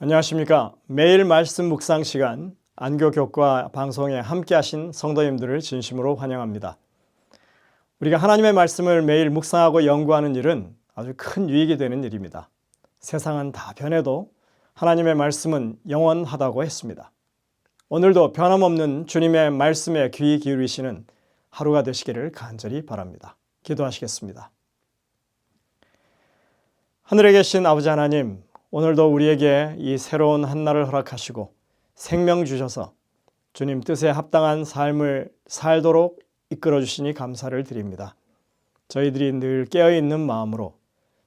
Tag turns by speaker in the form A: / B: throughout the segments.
A: 안녕하십니까. 매일 말씀 묵상 시간 안교교과 방송에 함께 하신 성도님들을 진심으로 환영합니다. 우리가 하나님의 말씀을 매일 묵상하고 연구하는 일은 아주 큰 유익이 되는 일입니다. 세상은 다 변해도 하나님의 말씀은 영원하다고 했습니다. 오늘도 변함없는 주님의 말씀에 귀 기울이시는 하루가 되시기를 간절히 바랍니다. 기도하시겠습니다. 하늘에 계신 아버지 하나님, 오늘도 우리에게 이 새로운 한날을 허락하시고 생명 주셔서 주님 뜻에 합당한 삶을 살도록 이끌어 주시니 감사를 드립니다. 저희들이 늘 깨어있는 마음으로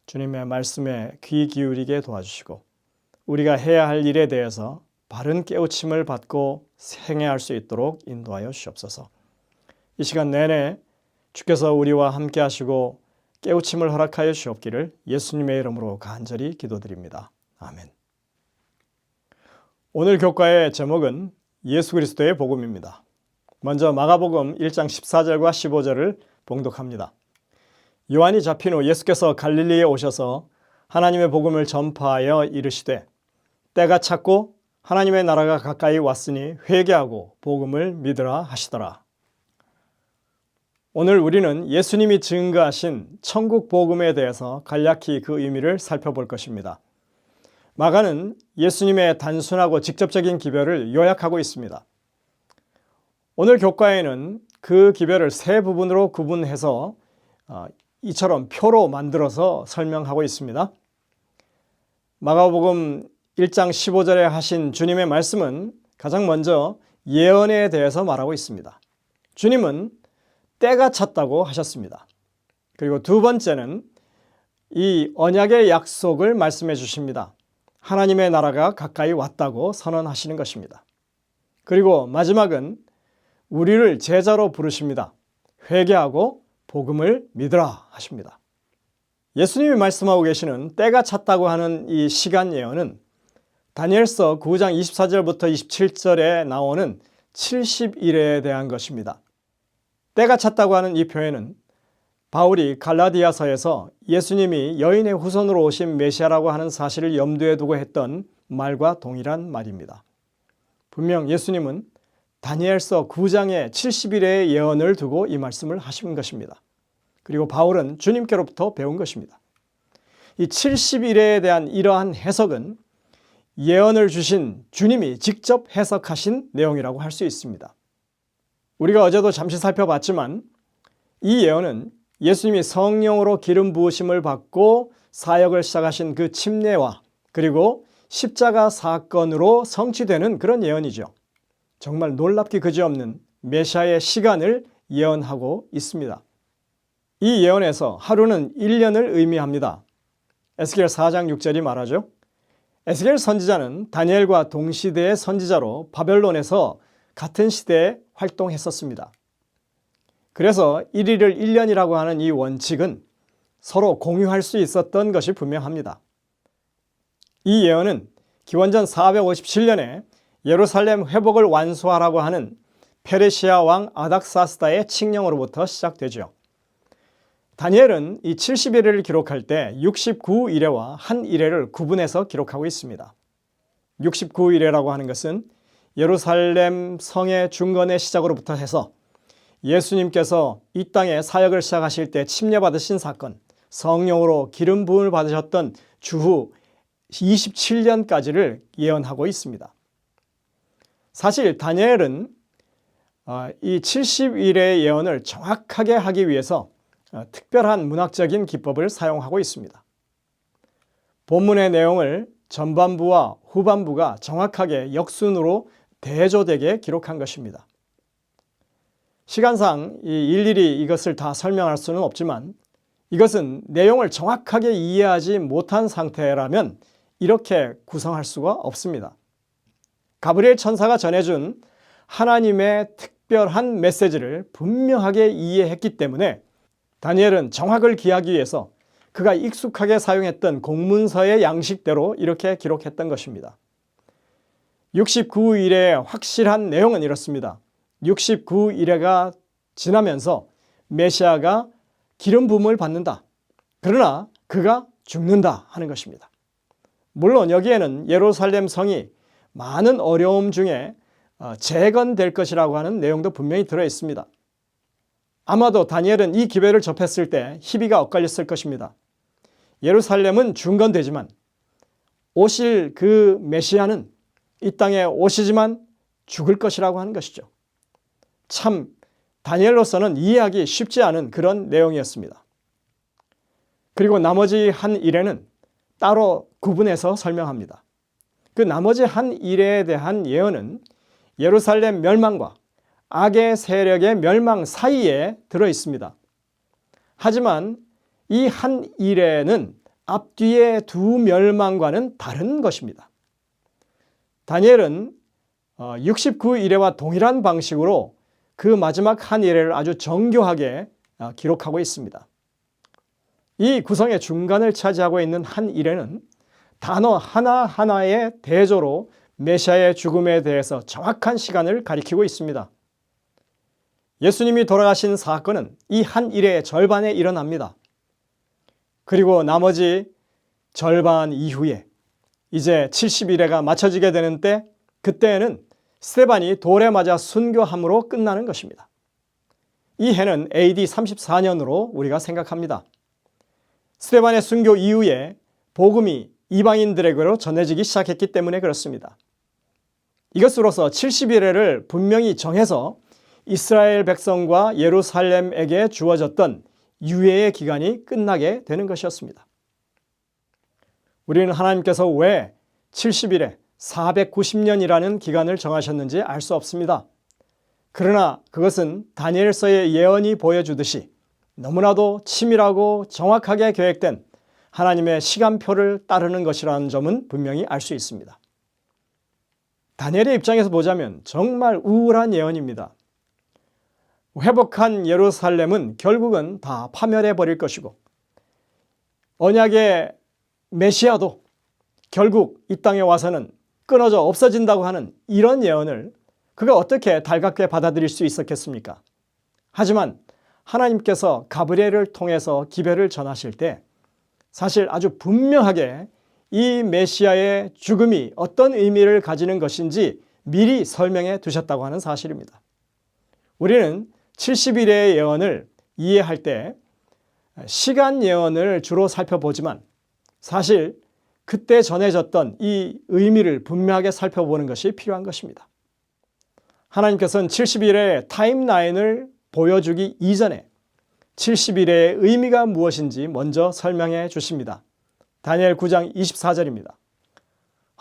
A: 주님의 말씀에 귀 기울이게 도와주시고 우리가 해야 할 일에 대해서 바른 깨우침을 받고 행해할 수 있도록 인도하여 주시옵소서. 이 시간 내내 주께서 우리와 함께 하시고 깨우침을 허락하여 주옵기를 예수님의 이름으로 간절히 기도드립니다. 아멘. 오늘 교과의 제목은 예수 그리스도의 복음입니다. 먼저 마가복음 1장 14절과 15절을 봉독합니다. 요한이 잡힌 후 예수께서 갈릴리에 오셔서 하나님의 복음을 전파하여 이르시되 때가 찼고 하나님의 나라가 가까이 왔으니 회개하고 복음을 믿으라 하시더라. 오늘 우리는 예수님이 증거하신 천국 복음에 대해서 간략히 그 의미를 살펴볼 것입니다. 마가는 예수님의 단순하고 직접적인 기별을 요약하고 있습니다. 오늘 교과에는 그 기별을 세 부분으로 구분해서 이처럼 표로 만들어서 설명하고 있습니다. 마가복음 1장 15절에 하신 주님의 말씀은 가장 먼저 예언에 대해서 말하고 있습니다. 주님은 때가 찼다고 하셨습니다. 그리고 두 번째는 이 언약의 약속을 말씀해 주십니다. 하나님의 나라가 가까이 왔다고 선언하시는 것입니다. 그리고 마지막은 우리를 제자로 부르십니다. 회개하고 복음을 믿으라 하십니다. 예수님이 말씀하고 계시는 때가 찼다고 하는 이 시간 예언은 다니엘서 9장 24절부터 27절에 나오는 70일에 대한 것입니다. 때가 찼다고 하는 이 표현은 바울이 갈라디아서에서 예수님이 여인의 후손으로 오신 메시아라고 하는 사실을 염두에 두고 했던 말과 동일한 말입니다. 분명 예수님은 다니엘서 9장의 70일의 예언을 두고 이 말씀을 하신 것입니다. 그리고 바울은 주님께로부터 배운 것입니다. 이 70일에 대한 이러한 해석은 예언을 주신 주님이 직접 해석하신 내용이라고 할 수 있습니다. 우리가 어제도 잠시 살펴봤지만 이 예언은 예수님이 성령으로 기름 부으심을 받고 사역을 시작하신 그 침례와 그리고 십자가 사건으로 성취되는 그런 예언이죠. 정말 놀랍기 그지없는 메시아의 시간을 예언하고 있습니다. 이 예언에서 하루는 1년을 의미합니다. 에스겔 4장 6절이 말하죠. 에스겔 선지자는 다니엘과 동시대의 선지자로 바벨론에서 같은 시대에 활동했었습니다. 그래서 1일을 1년이라고 하는 이 원칙은 서로 공유할 수 있었던 것이 분명합니다. 이 예언은 기원전 457년에 예루살렘 회복을 완수하라고 하는 페르시아 왕 아닥사스다의 칙령으로부터 시작되죠. 다니엘은 이 70일을 기록할 때 69일에와 한 일회를 구분해서 기록하고 있습니다. 69일에라고 하는 것은 예루살렘 성의 중건의 시작으로부터 해서 예수님께서 이 땅에 사역을 시작하실 때 침례받으신 사건, 성령으로 기름 부음을 받으셨던 주후 27년까지를 예언하고 있습니다. 사실 다니엘은 이 70일의 예언을 정확하게 하기 위해서 특별한 문학적인 기법을 사용하고 있습니다. 본문의 내용을 전반부와 후반부가 정확하게 역순으로 대조되게 기록한 것입니다. 시간상 일일이 이것을 다 설명할 수는 없지만 이것은 내용을 정확하게 이해하지 못한 상태라면 이렇게 구성할 수가 없습니다. 가브리엘 천사가 전해준 하나님의 특별한 메시지를 분명하게 이해했기 때문에 다니엘은 정확을 기하기 위해서 그가 익숙하게 사용했던 공문서의 양식대로 이렇게 기록했던 것입니다. 69일의 확실한 내용은 이렇습니다. 69일회가 지나면서 메시아가 기름 부음을 받는다. 그러나 그가 죽는다 하는 것입니다. 물론 여기에는 예루살렘 성이 많은 어려움 중에 재건될 것이라고 하는 내용도 분명히 들어 있습니다. 아마도 다니엘은 이 기별을 접했을 때 희비가 엇갈렸을 것입니다. 예루살렘은 중건되지만 오실 그 메시아는 이 땅에 오시지만 죽을 것이라고 하는 것이죠. 참 다니엘로서는 이해하기 쉽지 않은 그런 내용이었습니다. 그리고 나머지 한 일에는 따로 구분해서 설명합니다. 그 나머지 한 일에 대한 예언은 예루살렘 멸망과 악의 세력의 멸망 사이에 들어 있습니다. 하지만 이 한 일에는 앞뒤의 두 멸망과는 다른 것입니다. 다니엘은 69일에와 동일한 방식으로 그 마지막 한 일회를 아주 정교하게 기록하고 있습니다. 이 구성의 중간을 차지하고 있는 한 일회는 단어 하나하나의 대조로 메시아의 죽음에 대해서 정확한 시간을 가리키고 있습니다. 예수님이 돌아가신 사건은 이 한 일의 절반에 일어납니다. 그리고 나머지 절반 이후에 이제 70일회가 맞춰지게 되는 때, 그때에는 스데반이 돌에 맞아 순교함으로 끝나는 것입니다. 이 해는 AD 34년으로 우리가 생각합니다. 스데반의 순교 이후에 복음이 이방인들에게로 전해지기 시작했기 때문에 그렇습니다. 이것으로서 70일회를 분명히 정해서 이스라엘 백성과 예루살렘에게 주어졌던 유예의 기간이 끝나게 되는 것이었습니다. 우리는 하나님께서 왜 70일에 490년이라는 기간을 정하셨는지 알 수 없습니다. 그러나 그것은 다니엘서의 예언이 보여주듯이 너무나도 치밀하고 정확하게 계획된 하나님의 시간표를 따르는 것이라는 점은 분명히 알 수 있습니다. 다니엘의 입장에서 보자면 정말 우울한 예언입니다. 회복한 예루살렘은 결국은 다 파멸해 버릴 것이고 언약의 메시아도 결국 이 땅에 와서는 끊어져 없어진다고 하는 이런 예언을 그가 어떻게 달갑게 받아들일 수 있었겠습니까? 하지만 하나님께서 가브리엘을 통해서 기별을 전하실 때 사실 아주 분명하게 이 메시아의 죽음이 어떤 의미를 가지는 것인지 미리 설명해 두셨다고 하는 사실입니다. 우리는 70일의 예언을 이해할 때 시간 예언을 주로 살펴보지만 사실 그때 전해졌던 이 의미를 분명하게 살펴보는 것이 필요한 것입니다. 하나님께서는 70일의 타임라인을 보여주기 이전에 70일의 의미가 무엇인지 먼저 설명해 주십니다. 다니엘 9장 24절입니다.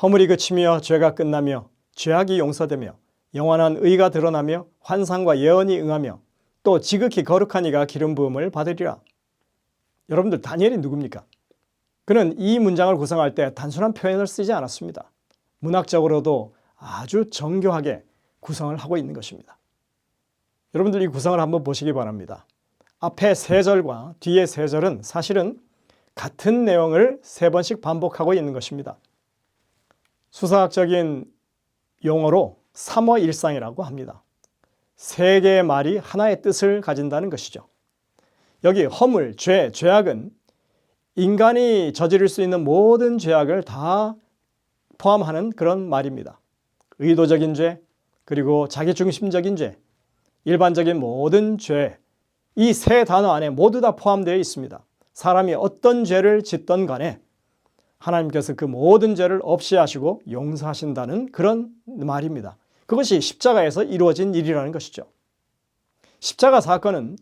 A: 허물이 그치며 죄가 끝나며 죄악이 용서되며 영원한 의가 드러나며 환상과 예언이 응하며 또 지극히 거룩한 이가 기름 부음을 받으리라. 여러분들 다니엘이 누굽니까? 그는 이 문장을 구성할 때 단순한 표현을 쓰지 않았습니다. 문학적으로도 아주 정교하게 구성을 하고 있는 것입니다. 여러분들 이 구성을 한번 보시기 바랍니다. 앞에 3절과 뒤에 3절은 사실은 같은 내용을 3번씩 반복하고 있는 것입니다. 수사학적인 용어로 삼어일상이라고 합니다. 3개의 말이 하나의 뜻을 가진다는 것이죠. 여기 허물, 죄, 죄악은 인간이 저지를 수 있는 모든 죄악을 다 포함하는 그런 말입니다. 의도적인 죄, 그리고 자기중심적인 죄, 일반적인 모든 죄, 이 3 단어 안에 모두 다 포함되어 있습니다. 사람이 어떤 죄를 짓던 간에 하나님께서 그 모든 죄를 없이 하시고 용서하신다는 그런 말입니다. 그것이 십자가에서 이루어진 일이라는 것이죠. 십자가 사건은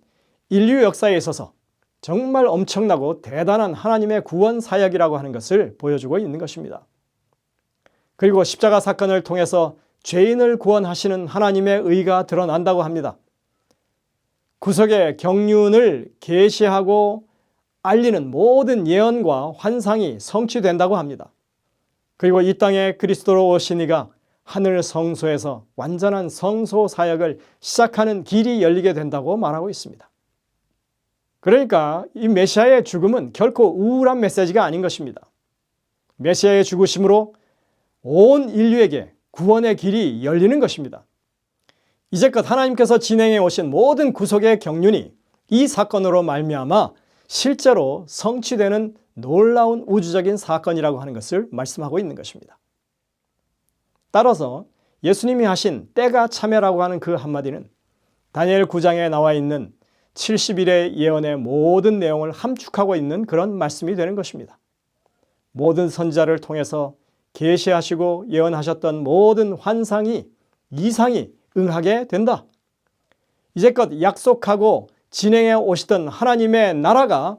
A: 인류 역사에 있어서 정말 엄청나고 대단한 하나님의 구원 사역이라고 하는 것을 보여주고 있는 것입니다. 그리고 십자가 사건을 통해서 죄인을 구원하시는 하나님의 의가 드러난다고 합니다. 구속의 경륜을 계시하고 알리는 모든 예언과 환상이 성취된다고 합니다. 그리고 이 땅에 그리스도로 오신 이가 하늘 성소에서 완전한 성소 사역을 시작하는 길이 열리게 된다고 말하고 있습니다. 그러니까 이 메시아의 죽음은 결코 우울한 메시지가 아닌 것입니다. 메시아의 죽으심으로 온 인류에게 구원의 길이 열리는 것입니다. 이제껏 하나님께서 진행해 오신 모든 구속의 경륜이 이 사건으로 말미암아 실제로 성취되는 놀라운 우주적인 사건이라고 하는 것을 말씀하고 있는 것입니다. 따라서 예수님이 하신 때가 참여라고 하는 그 한마디는 다니엘 9장에 나와 있는 70일의 예언의 모든 내용을 함축하고 있는 그런 말씀이 되는 것입니다. 모든 선지자를 통해서 계시하시고 예언하셨던 모든 환상이, 이상이 응하게 된다. 이제껏 약속하고 진행해 오시던 하나님의 나라가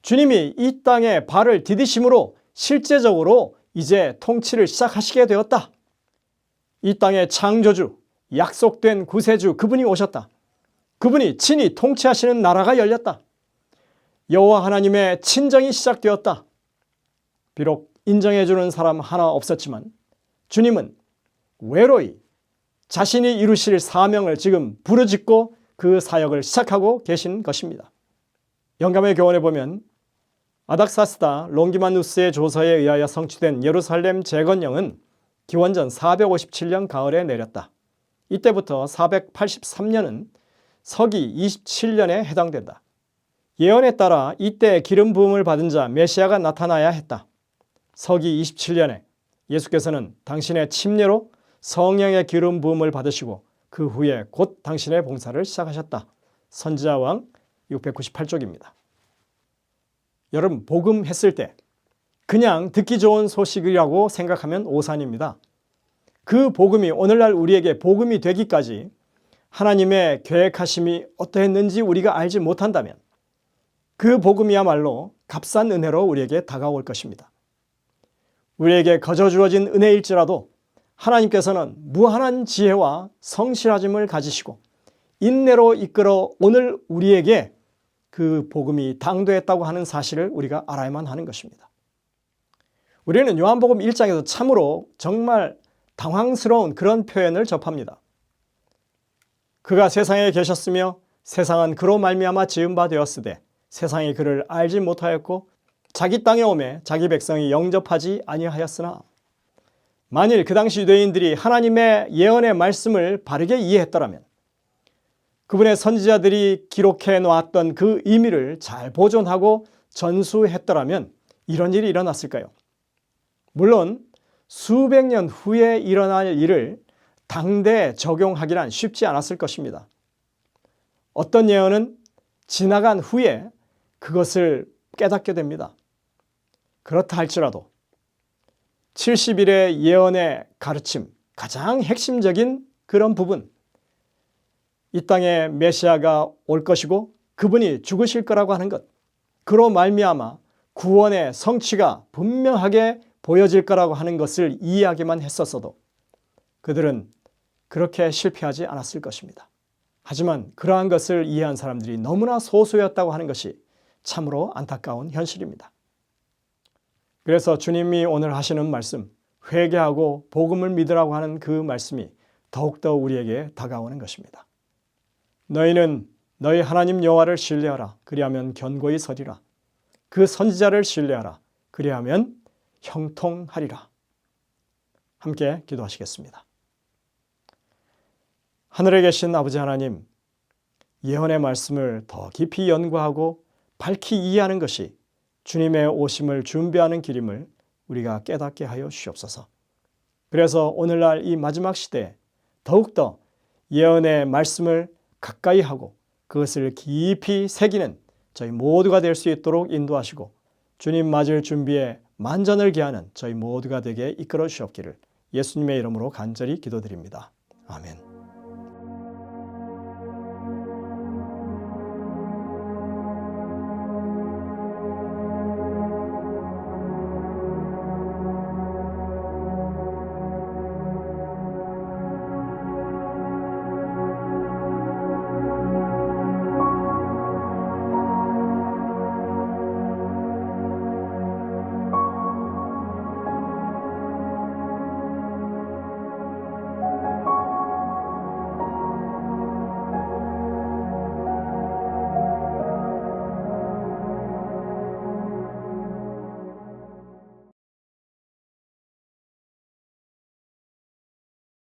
A: 주님이 이 땅에 발을 디디심으로 실제적으로 이제 통치를 시작하시게 되었다. 이 땅의 창조주, 약속된 구세주 그분이 오셨다. 그분이 친히 통치하시는 나라가 열렸다. 여호와 하나님의 친정이 시작되었다. 비록 인정해주는 사람 하나 없었지만 주님은 외로이 자신이 이루실 사명을 지금 부르짖고 그 사역을 시작하고 계신 것입니다. 영감의 교훈에 보면 아닥사스다 롱기마누스의 조서에 의하여 성취된 예루살렘 재건령은 기원전 457년 가을에 내렸다. 이때부터 483년은 서기 27년에 해당된다. 예언에 따라 이때 기름 부음을 받은 자 메시아가 나타나야 했다. 서기 27년에 예수께서는 당신의 침례로 성령의 기름 부음을 받으시고 그 후에 곧 당신의 봉사를 시작하셨다. 선지자왕 698쪽입니다. 여러분, 복음했을 때 그냥 듣기 좋은 소식이라고 생각하면 오산입니다. 그 복음이 오늘날 우리에게 복음이 되기까지 하나님의 계획하심이 어떠했는지 우리가 알지 못한다면 그 복음이야말로 값싼 은혜로 우리에게 다가올 것입니다. 우리에게 거저 주어진 은혜일지라도 하나님께서는 무한한 지혜와 성실하심을 가지시고 인내로 이끌어 오늘 우리에게 그 복음이 당도했다고 하는 사실을 우리가 알아야만 하는 것입니다. 우리는 요한복음 1장에서 참으로 정말 당황스러운 그런 표현을 접합니다. 그가 세상에 계셨으며 세상은 그로 말미암아 지은 바 되었으되 세상이 그를 알지 못하였고 자기 땅에 오매 자기 백성이 영접하지 아니하였으나, 만일 그 당시 유대인들이 하나님의 예언의 말씀을 바르게 이해했더라면, 그분의 선지자들이 기록해 놓았던 그 의미를 잘 보존하고 전수했더라면 이런 일이 일어났을까요? 물론 수백 년 후에 일어날 일을 당대에 적용하기란 쉽지 않았을 것입니다. 어떤 예언은 지나간 후에 그것을 깨닫게 됩니다. 그렇다 할지라도 70일의 예언의 가르침, 가장 핵심적인 그런 부분, 이 땅에 메시아가 올 것이고 그분이 죽으실 거라고 하는 것, 그로 말미암아 구원의 성취가 분명하게 보여질 거라고 하는 것을 이해하기만 했었어도 그들은 그렇게 실패하지 않았을 것입니다. 하지만 그러한 것을 이해한 사람들이 너무나 소수였다고 하는 것이 참으로 안타까운 현실입니다. 그래서 주님이 오늘 하시는 말씀, 회개하고 복음을 믿으라고 하는 그 말씀이 더욱더 우리에게 다가오는 것입니다. 너희는 너희 하나님 여호와를 신뢰하라. 그리하면 견고히 서리라. 그 선지자를 신뢰하라. 그리하면 형통하리라. 함께 기도하시겠습니다. 하늘에 계신 아버지 하나님, 예언의 말씀을 더 깊이 연구하고 밝히 이해하는 것이 주님의 오심을 준비하는 길임을 우리가 깨닫게 하여 주시옵소서. 그래서 오늘날 이 마지막 시대에 더욱더 예언의 말씀을 가까이 하고 그것을 깊이 새기는 저희 모두가 될 수 있도록 인도하시고 주님 맞을 준비에 만전을 기하는 저희 모두가 되게 이끌어 주시옵기를 예수님의 이름으로 간절히 기도드립니다. 아멘.